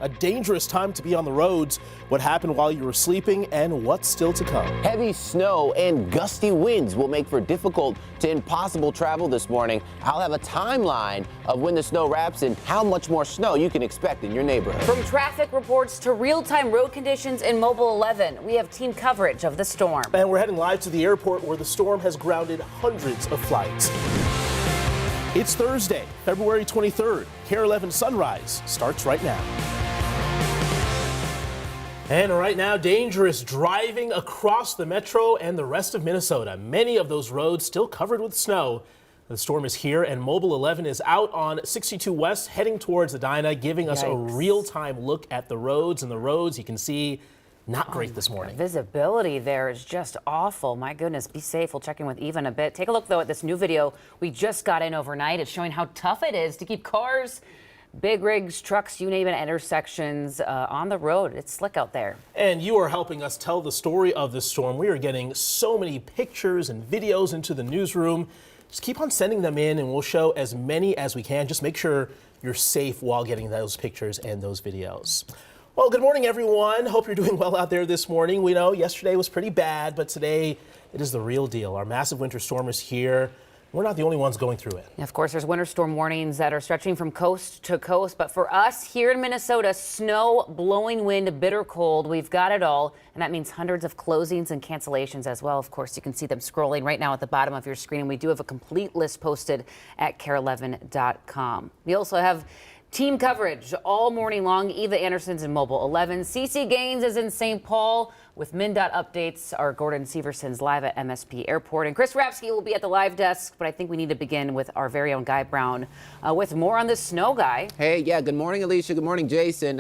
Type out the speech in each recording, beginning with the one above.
A dangerous time to be on the roads. What happened while you were sleeping and what's still to come. Heavy snow and gusty winds will make for difficult to impossible travel this morning. I'll have a timeline of when the snow wraps and how much more snow you can expect in your neighborhood. From traffic reports to real-time road conditions in Mobile 11, we have team coverage of the storm. And we're heading live to the airport where the storm has grounded hundreds of flights. It's Thursday, February 23rd. KARE 11 Sunrise starts right now. And right now, dangerous driving across the metro and the rest of Minnesota. Many of those roads still covered with snow. The storm is here and Mobile 11 is out on 62 West heading towards Edina, giving us a real-time look at the roads. And the roads you can see not great this morning. Visibility there is just awful. My goodness, be safe. We'll check in with Eva in a bit. Take a look, though, at this new video we just got in overnight. It's showing how tough it is to keep cars, big rigs, trucks, you name it, intersections on the road. It's slick out there. And you are helping us tell the story of this storm. We are getting so many pictures and videos into the newsroom. Just keep on sending them in and we'll show as many as we can. Just make sure you're safe while getting those pictures and those videos. Well, good morning, everyone. Hope you're doing well out there this morning. We know yesterday was pretty bad, but today it is the real deal. Our massive winter storm is here. We're not the only ones going through it. Of course, there's winter storm warnings that are stretching from coast to coast. But for us here in Minnesota, snow, blowing wind, bitter cold, we've got it all. And that means hundreds of closings and cancellations as well. Of course, you can see them scrolling right now at the bottom of your screen. And we do have a complete list posted at KARE11.com. We also have team coverage all morning long. Eva Anderson's in Mobile 11. CeCe Gaines is in St. Paul with MnDOT updates. Our Gordon Severson's live at MSP Airport. And Chris Rapsky will be at the live desk. But I think we need to begin with our very own Guy Brown with more on the snow, Guy. Hey, yeah, good morning, Alicia. Good morning, Jason.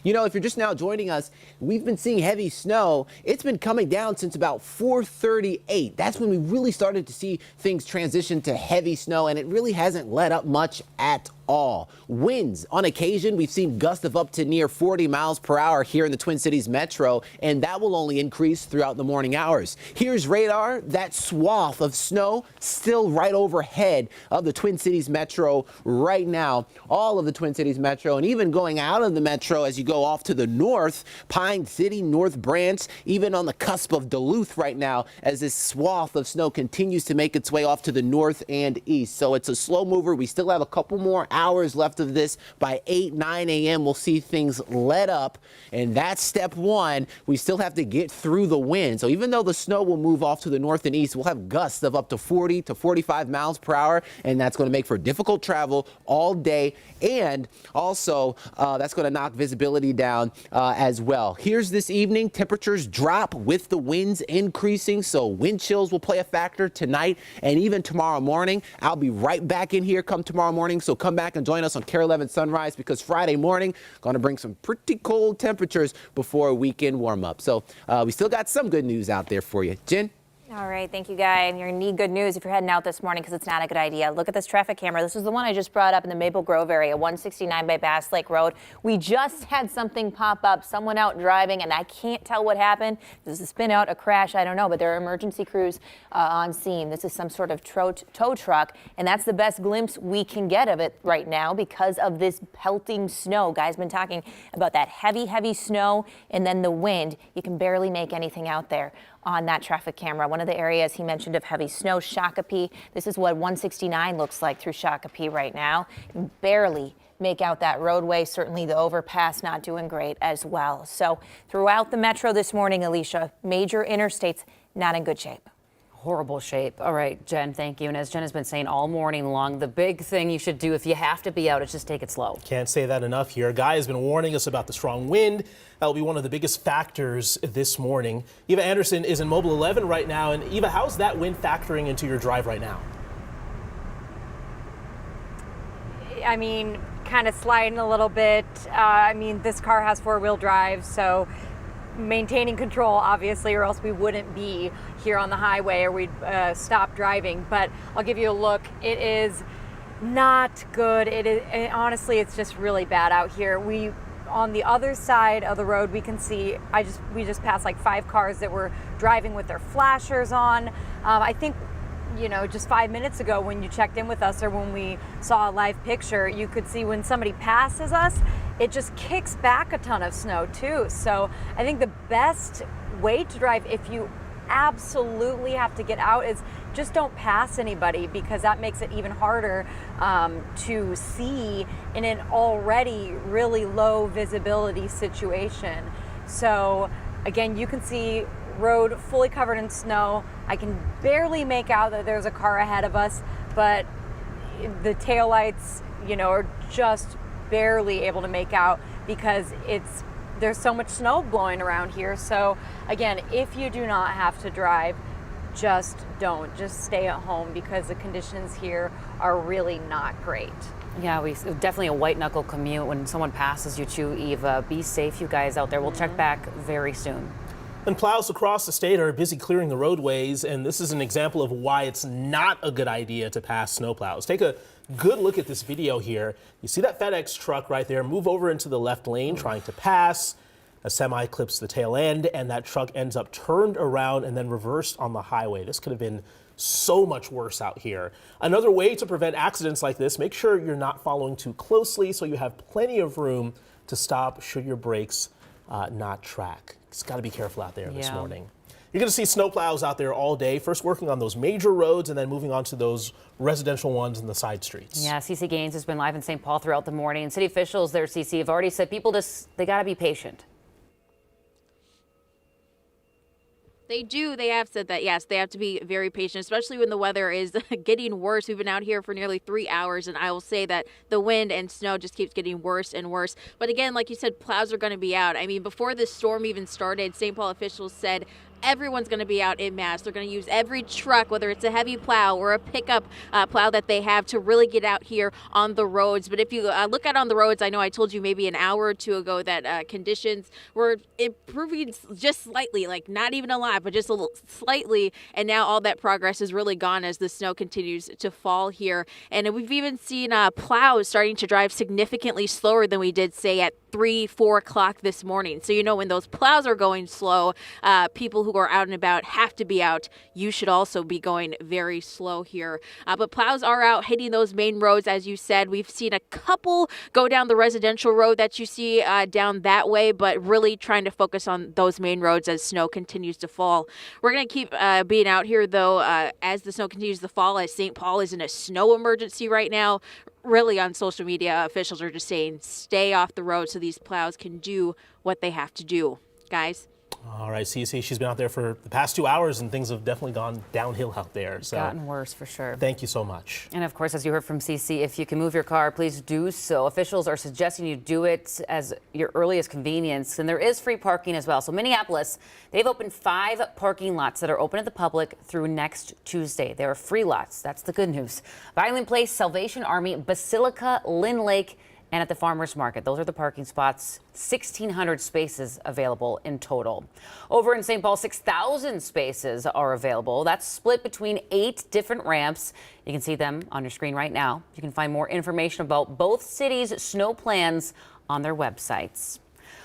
You know, if you're just now joining us, we've been seeing heavy snow. It's been coming down since about 4:38. That's when we really started to see things transition to heavy snow, and it really hasn't let up much at all. Winds, on occasion, we've seen gusts of up to near 40 miles per hour here in the Twin Cities metro, and that will only increase throughout the morning hours. Here's radar. That swath of snow still right overhead of the Twin Cities metro right now. All of the Twin Cities metro, and even going out of the metro as you go off to the north, Pine City, North Branch, even on the cusp of Duluth right now, as this swath of snow continues to make its way off to the north and east. So it's a slow mover. We still have a couple more hours left of this. By 9 a.m. we'll see things let up, and that's step one. We still have to get through the wind. So even though the snow will move off to the north and east, we'll have gusts of up to 40 to 45 miles per hour, and that's going to make for difficult travel all day, and also that's going to knock visibility down as well. Here's this evening. Temperatures drop with the winds increasing, so wind chills will play a factor tonight and even tomorrow morning. I'll be right back in here come tomorrow morning, so come back and join us on KARE 11 Sunrise, because Friday morning going to bring some pretty cold temperatures before a weekend warm up. So we still got some good news out there for you. Jen? All right, thank you, Guy. And you're going to need good news if you're heading out this morning, because it's not a good idea. Look at this traffic camera. This is the one I just brought up in the Maple Grove area, 169 by Bass Lake Road. We just had something pop up, someone out driving, and I can't tell what happened. This is a spin out, a crash, I don't know, but there are emergency crews on scene. This is some sort of tow truck, and that's the best glimpse we can get of it right now because of this pelting snow. Guy's been talking about that heavy, heavy snow and then the wind. You can barely make anything out there on that traffic camera. One of the areas he mentioned of heavy snow, Shakopee. This is what 169 looks like through Shakopee right now. You can barely make out that roadway. Certainly the overpass not doing great as well. So throughout the metro this morning, Alicia, major interstates not in good shape. Horrible shape. All right, Jen, thank you. And as Jen has been saying all morning long, the big thing you should do if you have to be out is just take it slow. Can't say that enough here. Guy has been warning us about the strong wind. That will be one of the biggest factors this morning. Eva Anderson is in Mobile 11 right now. And Eva, how's that wind factoring into your drive right now? I mean, kind of sliding a little bit. I mean, this car has four-wheel drive, so maintaining control, obviously, or else we wouldn't be here on the highway, or we'd stop driving. But I'll give you a look. It is not good. Honestly, it's just really bad out here. On the other side of the road, we can see, we just passed like 5 cars that were driving with their flashers on. I think, just 5 minutes ago when you checked in with us, or when we saw a live picture, you could see when somebody passes us, it just kicks back a ton of snow too. So I think the best way to drive, if you absolutely have to get out, is just don't pass anybody, because that makes it even harder to see in an already really low visibility situation. So again, you can see road fully covered in snow. I can barely make out that there's a car ahead of us, but the taillights, are just barely able to make out because there's so much snow blowing around here. So again, if you do not have to drive, just don't. Just stay at home, because the conditions here are really not great. Yeah, definitely a white knuckle commute when someone passes you too, Eva. Be safe, you guys out there. We'll check back very soon. And plows across the state are busy clearing the roadways, and this is an example of why it's not a good idea to pass snowplows. Take a good look at this video here. You see that FedEx truck right there move over into the left lane trying to pass. A semi clips the tail end, and that truck ends up turned around and then reversed on the highway. This could have been so much worse out here. Another way to prevent accidents like this, make sure you're not following too closely so you have plenty of room to stop should your brakes not track. Just got to be careful out there this morning. You're going to see snowplows out there all day, first working on those major roads and then moving on to those residential ones in the side streets. Yeah, CC Gaines has been live in St. Paul throughout the morning. And city officials there, CC, have already said people they got to be patient. They do. They have said that, yes, they have to be very patient, especially when the weather is getting worse. We've been out here for nearly 3 hours, and I will say that the wind and snow just keeps getting worse and worse. But again, like you said, plows are going to be out. I mean, before this storm even started, St. Paul officials said everyone's going to be out en masse. They're going to use every truck, whether it's a heavy plow or a pickup plow that they have, to really get out here on the roads. But if you look out on the roads, I know I told you maybe an hour or two ago that conditions were improving just slightly, like not even a lot, but just a little slightly. And now all that progress is really gone as the snow continues to fall here. And we've even seen plows starting to drive significantly slower than we did, say, at 3-4 o'clock this morning. So, when those plows are going slow, people who are out and about have to be out. You should also be going very slow here. But plows are out hitting those main roads, as you said. We've seen a couple go down the residential road that you see down that way, but really trying to focus on those main roads as snow continues to fall. We're going to keep being out here, though, as the snow continues to fall, as St. Paul is in a snow emergency right now. Really, on social media, officials are just saying stay off the road so these plows can do what they have to do. Guys? All right, CC, she's been out there for the past 2 hours, and things have definitely gone downhill out there. So Gotten worse for sure. Thank you so much. And of course, as you heard from CC, if you can move your car, please do so. Officials are suggesting you do it as your earliest convenience, and there is free parking as well. So Minneapolis, they've opened 5 parking lots that are open to the public through next Tuesday. They are free lots. That's the good news. Violin Place, Salvation Army, Basilica, Lynn Lake, and at the Farmers Market. Those are the parking spots. 1,600 spaces available in total. Over in St. Paul, 6,000 spaces are available. That's split between 8 different ramps. You can see them on your screen right now. You can find more information about both cities' snow plans on their websites.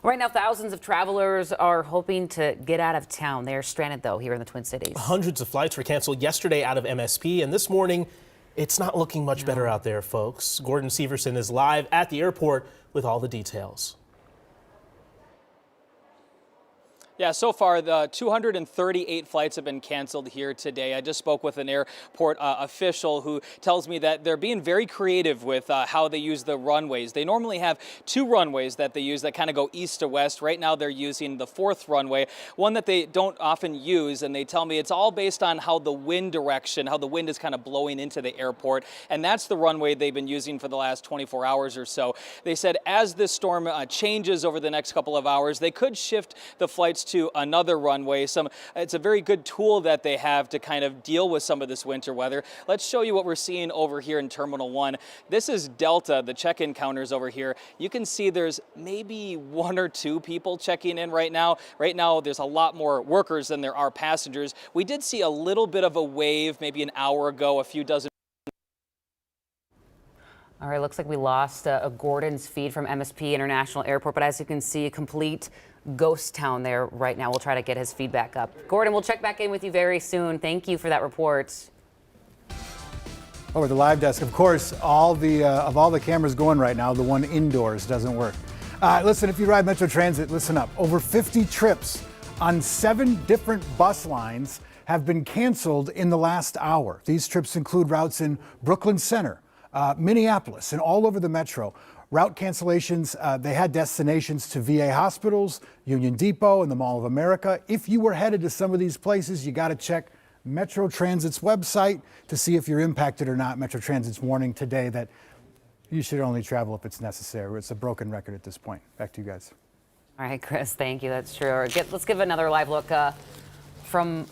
Right now, thousands of travelers are hoping to get out of town. They are stranded, though, here in the Twin Cities. Hundreds of flights were canceled yesterday out of MSP, and this morning, it's not looking much better out there, folks. Gordon Severson is live at the airport with all the details. Yeah, so far, the 238 flights have been canceled here today. I just spoke with an airport official who tells me that they're being very creative with how they use the runways. They normally have 2 runways that they use that kind of go east to west. Right now, they're using the 4th runway, one that they don't often use, and they tell me it's all based on how the wind direction, how the wind is kind of blowing into the airport, and that's the runway they've been using for the last 24 hours or so. They said as this storm changes over the next couple of hours, they could shift the flights to another runway. It's a very good tool that they have to kind of deal with some of this winter weather. Let's show you what we're seeing over here in Terminal 1. This is Delta, the check-in counters over here. You can see there's maybe 1 or 2 people checking in right now. Right now, there's a lot more workers than there are passengers. We did see a little bit of a wave maybe an hour ago, a few dozen. All right, looks like we lost a Gordon's feed from MSP International Airport, but as you can see, a complete ghost town there right now. We'll try to get his feedback up. Gordon, we'll check back in with you very soon. Thank you for that report. Over the live desk, of course, all the cameras going right now, the one indoors doesn't work. Listen, if you ride Metro Transit, listen up. Over 50 trips on 7 different bus lines have been canceled in the last hour. These trips include routes in Brooklyn Center, Minneapolis, and all over the metro. Route cancellations, they had destinations to VA hospitals, Union Depot, and the Mall of America. If you were headed to some of these places, you got to check Metro Transit's website to see if you're impacted or not. Metro Transit's warning today that you should only travel if it's necessary. It's a broken record at this point. Back to you guys. All right, Chris, thank you. That's true. Let's give another live look from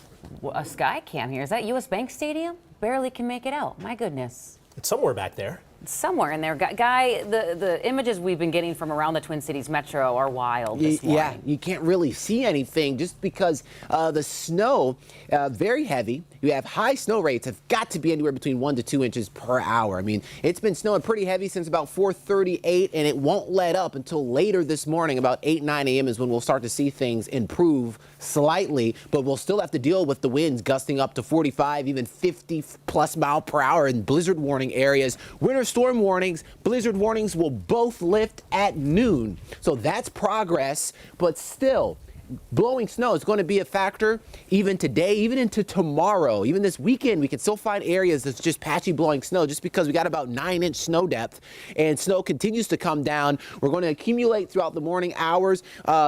a sky cam here. Is that U.S. Bank Stadium? Barely can make it out. My goodness. It's somewhere back there. Somewhere in there. Guy, the images we've been getting from around the Twin Cities metro are wild this morning. Yeah, you can't really see anything just because the snow, very heavy. You have high snow rates have got to be anywhere between 1 to 2 inches per hour. I mean, it's been snowing pretty heavy since about 4:38, and it won't let up until later this morning. About 8, 9 a.m. is when we'll start to see things improve slightly, but we'll still have to deal with the winds gusting up to 45, even 50 plus mile per hour in blizzard warning areas. Winter storm warnings, blizzard warnings will both lift at noon. So that's progress, but still, blowing snow is going to be a factor even today, even into tomorrow, even this weekend. We can still find areas that's just patchy blowing snow just because we got about 9-inch snow depth and snow continues to come down. We're going to accumulate throughout the morning hours.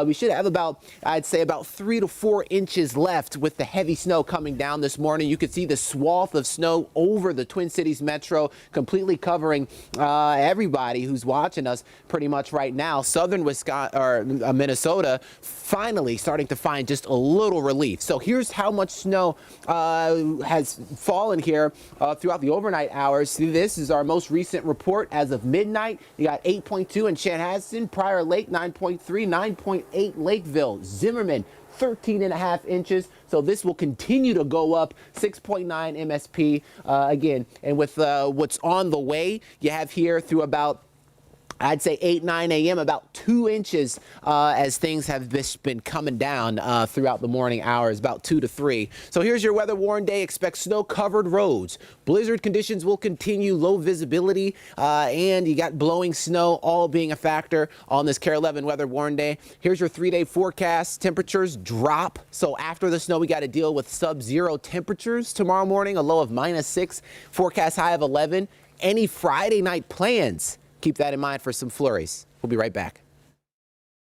We should have about, I'd say, about 3 to 4 inches left with the heavy snow coming down this morning. You could see the swath of snow over the Twin Cities metro, completely covering everybody who's watching us pretty much right now. Southern Wisconsin or Minnesota finally starting to find just a little relief. So here's how much snow has fallen here throughout the overnight hours. See, this is our most recent report as of midnight. You got 8.2 in Chanhassen, Prior Lake 9.3, 9.8 Lakeville, Zimmerman 13.5 inches. So this will continue to go up. 6.9 MSP again. And with what's on the way, you have here through about, I'd say 8, 9 a.m., about 2 inches as things have been coming down throughout the morning hours, about 2 to 3. So here's your weather warn day. Expect snow-covered roads. Blizzard conditions will continue, low visibility, and you got blowing snow all being a factor on this KARE 11 weather warn day. Here's your 3-day forecast. Temperatures drop. So after the snow, we got to deal with sub-zero temperatures tomorrow morning, a low of -6, forecast high of 11. Any Friday night plans? Keep that in mind for some flurries. We'll be right back.